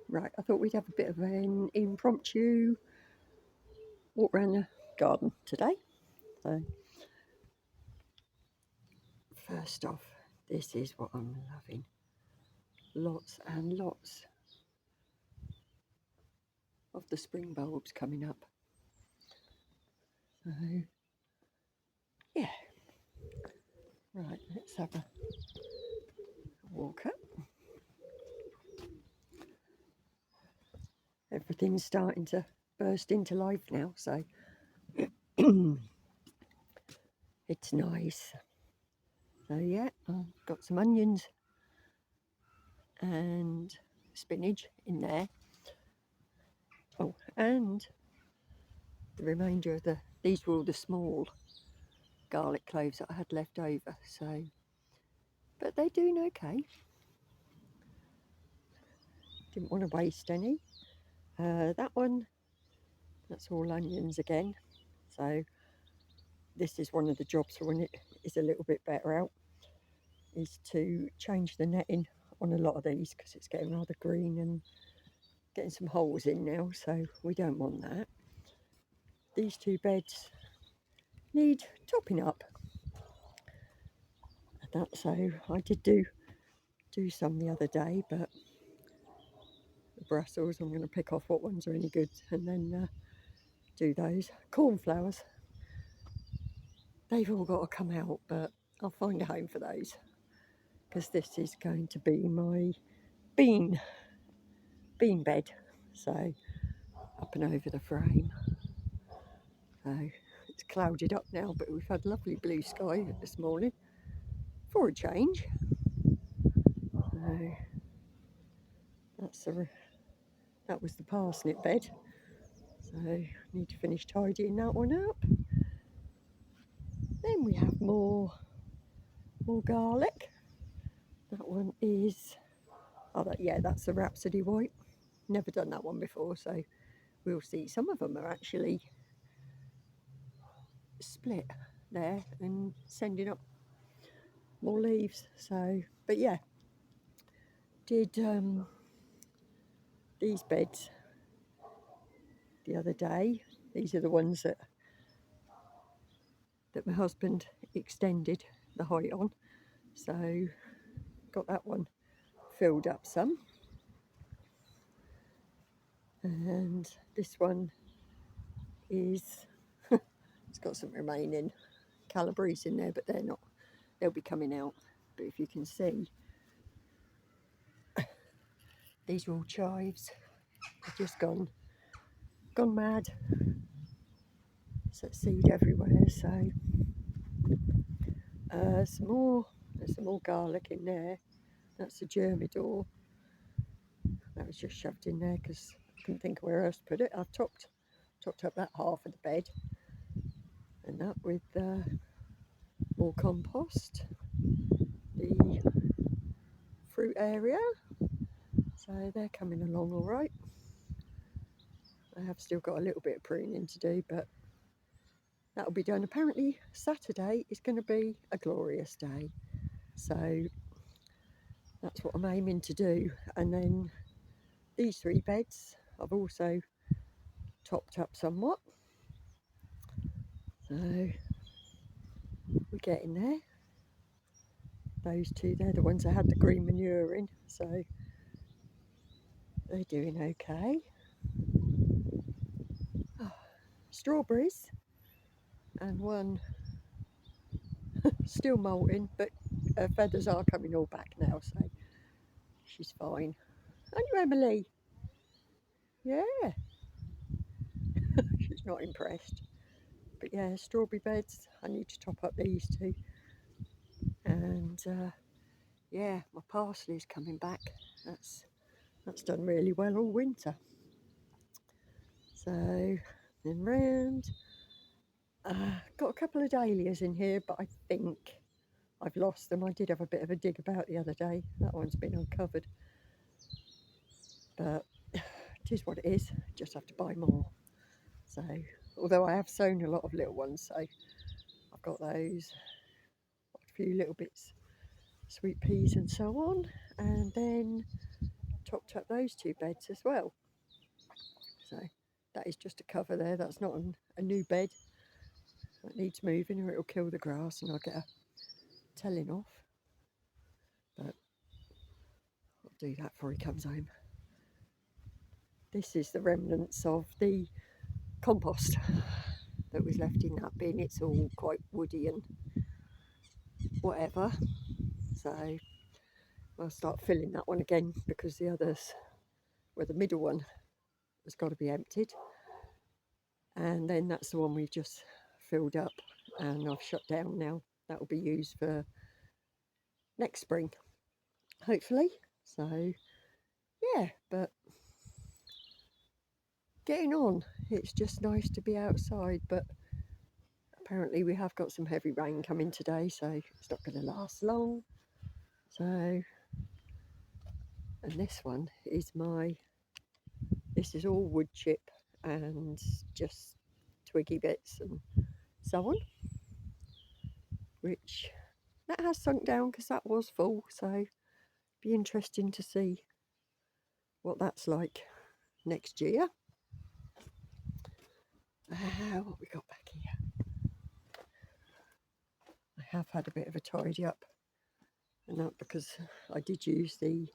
Right, I thought we'd have a bit of an impromptu walk around the garden today. So, first off, this is what I'm loving. Lots and lots of the spring bulbs coming up. So, yeah, right, let's have a walk up. Everything's starting to burst into life now, so it's nice. So, yeah, I've got some onions and spinach in there. Oh, and the remainder of these were all the small garlic cloves that I had left over, so, but they're doing okay. Didn't want to waste any. That one, that's all onions again, so this is one of the jobs for when it is a little bit better out, is to change the netting on a lot of these because it's getting rather green and getting some holes in now, so we don't want that. These two beds need topping up. So I did do some the other day, but the Brussels, I'm going to pick off what ones are any good and then do those. Cornflowers, they've all got to come out, but I'll find a home for those because this is going to be my bean bed. So up and over the frame. So it's clouded up now, but we've had lovely blue sky this morning for a change. So that was the parsnip bed. So I need to finish tidying that one up. Then we have more garlic. That one is, that's the Rhapsody White. Never done that one before, so we'll see. Some of them are actually split there and sending up more leaves. So, but yeah, did these beds the other day. These are the ones that my husband extended the height on. So got that one filled up some. And this one is, it's got some remaining Calabrese in there, but they'll be coming out. But if you can see, these are all chives. They've just gone mad. So seed everywhere. So there's some more garlic in there. That's the Germidor. That was just shoved in there because I couldn't think of where else to put it. I've topped up that half of the bed, and that with more compost. The fruit area, so they're coming along all right. I have still got a little bit of pruning to do, but that'll be done. Apparently Saturday is going to be a glorious day, so that's what I'm aiming to do. And then these three beds I've also topped up somewhat, so we're getting there. Those two, they're the ones that had the green manure in, so they're doing okay. Oh, strawberries, and one still molting, but her feathers are coming all back now, so she's fine. Aren't you, Emily? Yeah. She's not impressed. But yeah, strawberry beds, I need to top up these two. And yeah, my parsley's coming back. That's done really well all winter. So then round. Got a couple of dahlias in here, but I think I've lost them. I did have a bit of a dig about the other day. That one's been uncovered. But it is what it is. Just have to buy more. So, although I have sown a lot of little ones, so I've got those. Got a few little bits, sweet peas and so on. And then topped up those 2 beds as well. So that is just a cover there. That's not a new bed. That needs moving or it'll kill the grass and I'll get a telling off. But I'll do that before he comes home. This is the remnants of the compost that was left in that bin. It's all quite woody and whatever. So I'll start filling that one again because the others, well, the middle one has got to be emptied. And then that's the one we've just filled up and I've shut down now. That will be used for next spring, hopefully. So yeah, but getting on. It's just nice to be outside, but apparently we have got some heavy rain coming today, so it's not going to last long. So, and this one is this is all wood chip and just twiggy bits and so on, which that has sunk down because that was full, so be interesting to see what that's like next year. What we got back here? I have had a bit of a tidy up, and that because I did use the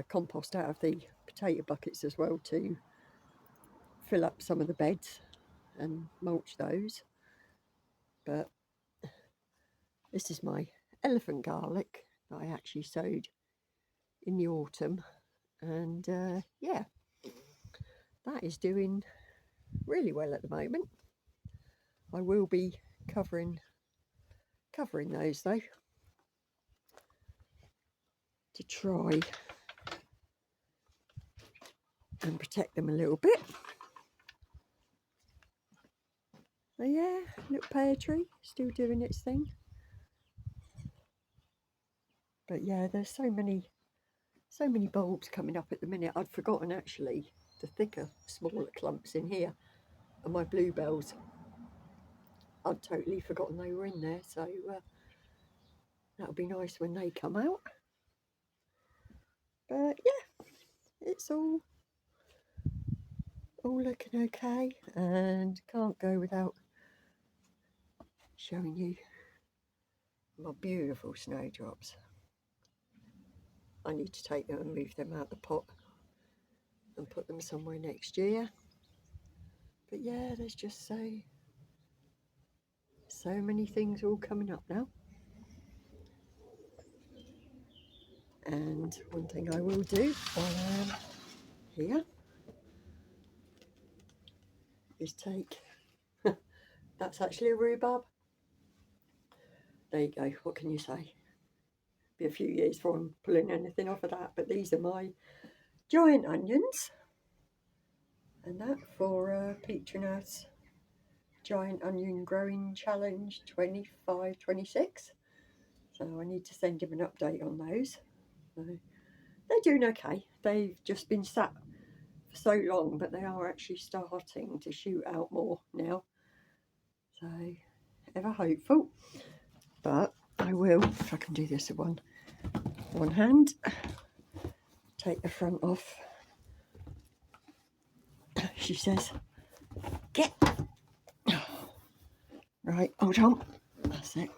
compost out of the potato buckets as well to fill up some of the beds and mulch those. But this is my elephant garlic that I actually sowed in the autumn, and yeah, that is doing really well at the moment. I will be covering those though to try and protect them a little bit. So yeah, little pear tree still doing its thing. But yeah, there's so many bulbs coming up at the minute. I'd forgotten actually the thicker, smaller clumps in here are my bluebells. I'd totally forgotten they were in there, so that'll be nice when they come out. But yeah, it's all looking okay, and can't go without showing you my beautiful snowdrops. I need to take them and move them out the pot and put them somewhere next year. But yeah, there's just so many things all coming up now. And one thing I will do while I am here is take, that's actually a rhubarb. There you go, what can you say? Be a few years before I'm pulling anything off of that, but these are my giant onions, and that for Petronas Giant Onion Growing Challenge 25-26. So I need to send him an update on those. So they're doing okay. They've just been sat for so long, but they are actually starting to shoot out more now. So ever hopeful. But I will, if I can do this with one hand, take the front off. She says, get. Right, hold on. That's it.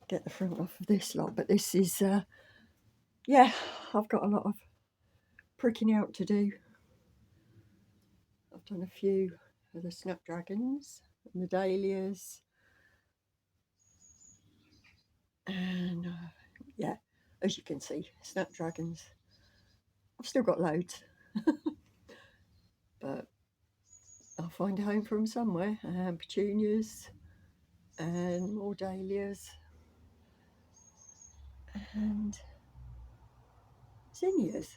Get the front off of this lot. But this is, yeah, I've got a lot of pricking out to do. I've done a few of the snapdragons and the dahlias. And yeah, as you can see, snapdragons. I've still got loads. But I'll find a home for them somewhere. Petunias and more dahlias and zinnias.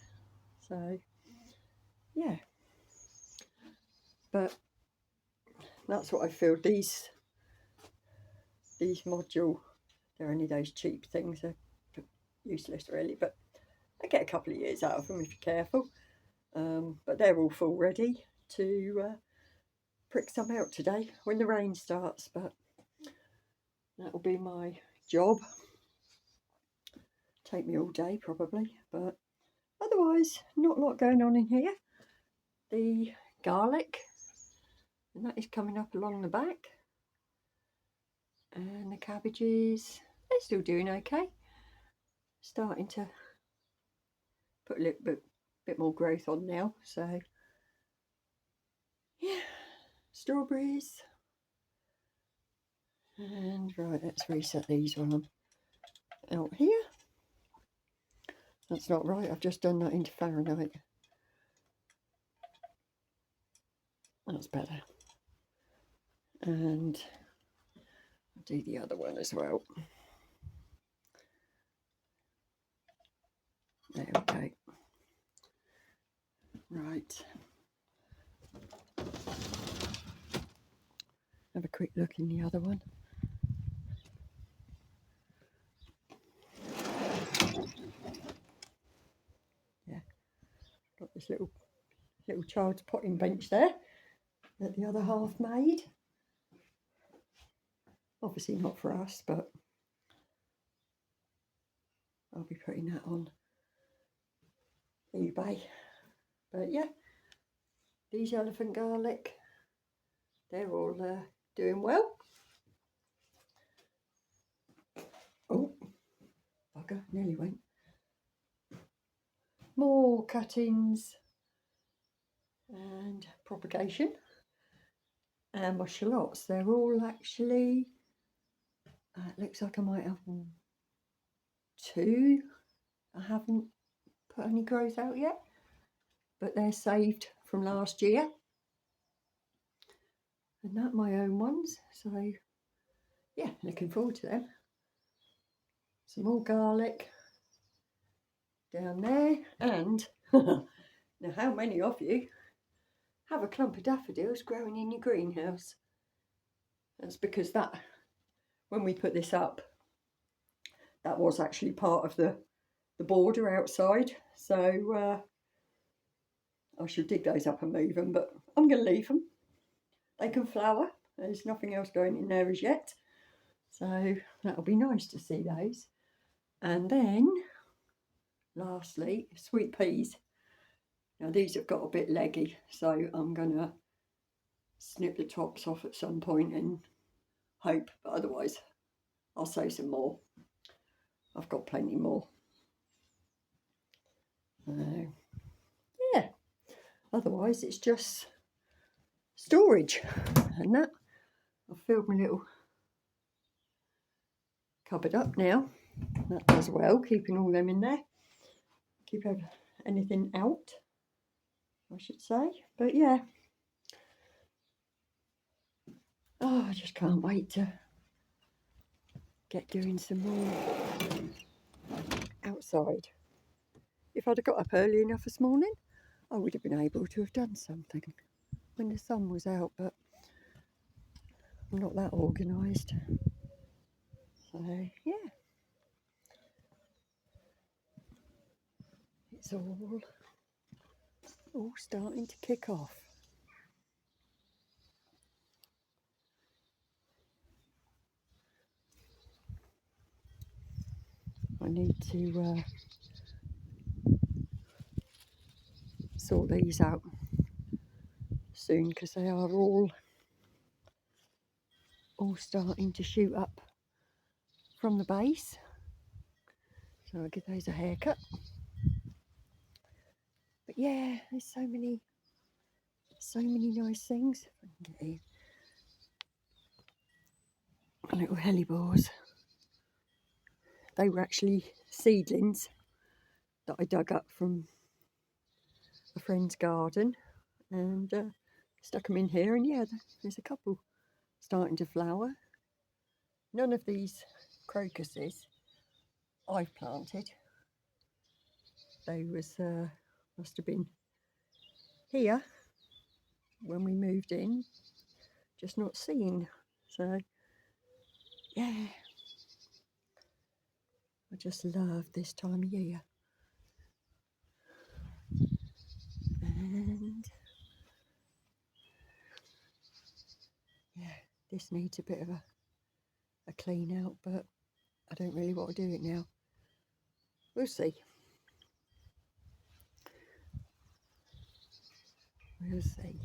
So yeah, but that's what I feel. These module, they're only those cheap things. They're useless really, but I get a couple of years out of them if you're careful. But they're all full ready to prick some out today when the rain starts, but that'll be my job. take me all day probably, but otherwise not a lot going on in here. The garlic, and that is coming up along the back, and the cabbages, they're still doing okay, starting to put a little bit more growth on now. So yeah, strawberries. And right, let's reset these while I'm out here. That's not right, I've just done that into Fahrenheit. That's better. And I'll do the other one as well. There we go. Right. Have a quick look in the other one. Yeah, got this little child's potting bench there that the other half made. Obviously not for us, but I'll be putting that on eBay. But yeah, these elephant garlic, they're all doing well. Oh, bugger, nearly went. More cuttings and propagation. And my shallots, they're all actually, it looks like I might have 2. I haven't put any growth out yet, but they're saved from last year. And that my own ones, so yeah, looking forward to them. Some more garlic down there, and now how many of you have a clump of daffodils growing in your greenhouse? That's because that, when we put this up, that was actually part of the border outside, so I should dig those up and move them, but I'm going to leave them. They can flower. There's nothing else going in there as yet, so that'll be nice to see those. And then lastly, sweet peas. Now these have got a bit leggy, so I'm going to snip the tops off at some point and hope, but otherwise I'll sow some more. I've got plenty more. Yeah, otherwise it's just storage. And that, I've filled my little cupboard up now. That does well, keeping all them in there. Keep anything out, I should say. But yeah, oh, I just can't wait to get doing some more outside. If I'd have got up early enough this morning, I would have been able to have done something when the sun was out, but I'm not that organised. So yeah, it's all starting to kick off. I need to sort these out soon because they are all starting to shoot up from the base. So I'll give those a haircut. But yeah, there's so many nice things. If I can get here. Little hellebores. They were actually seedlings that I dug up from a friend's garden and stuck them in here, and yeah, there's a couple starting to flower. None of these crocuses I've planted. They must have been here when we moved in, just not seen. So yeah, I just love this time of year. And yeah, this needs a bit of a clean out, but I don't really want to do it now. We'll see. We'll see.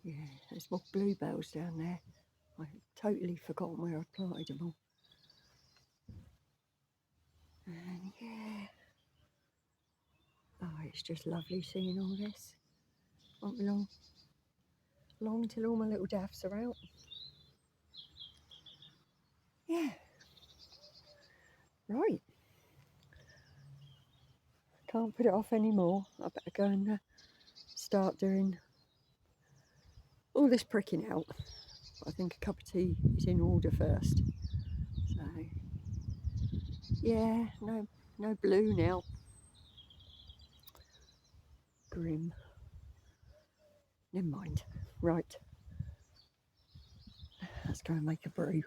Yeah, there's more bluebells down there. I totally forgotten where I planted them all. And yeah, oh, it's just lovely seeing all this. Won't be long till all my little daffs are out. Yeah. Right. Can't put it off anymore. I better go and start doing all this pricking out. I think a cup of tea is in order first. So yeah, no blue now. Grim. Never mind. Right. Let's go and make a brew.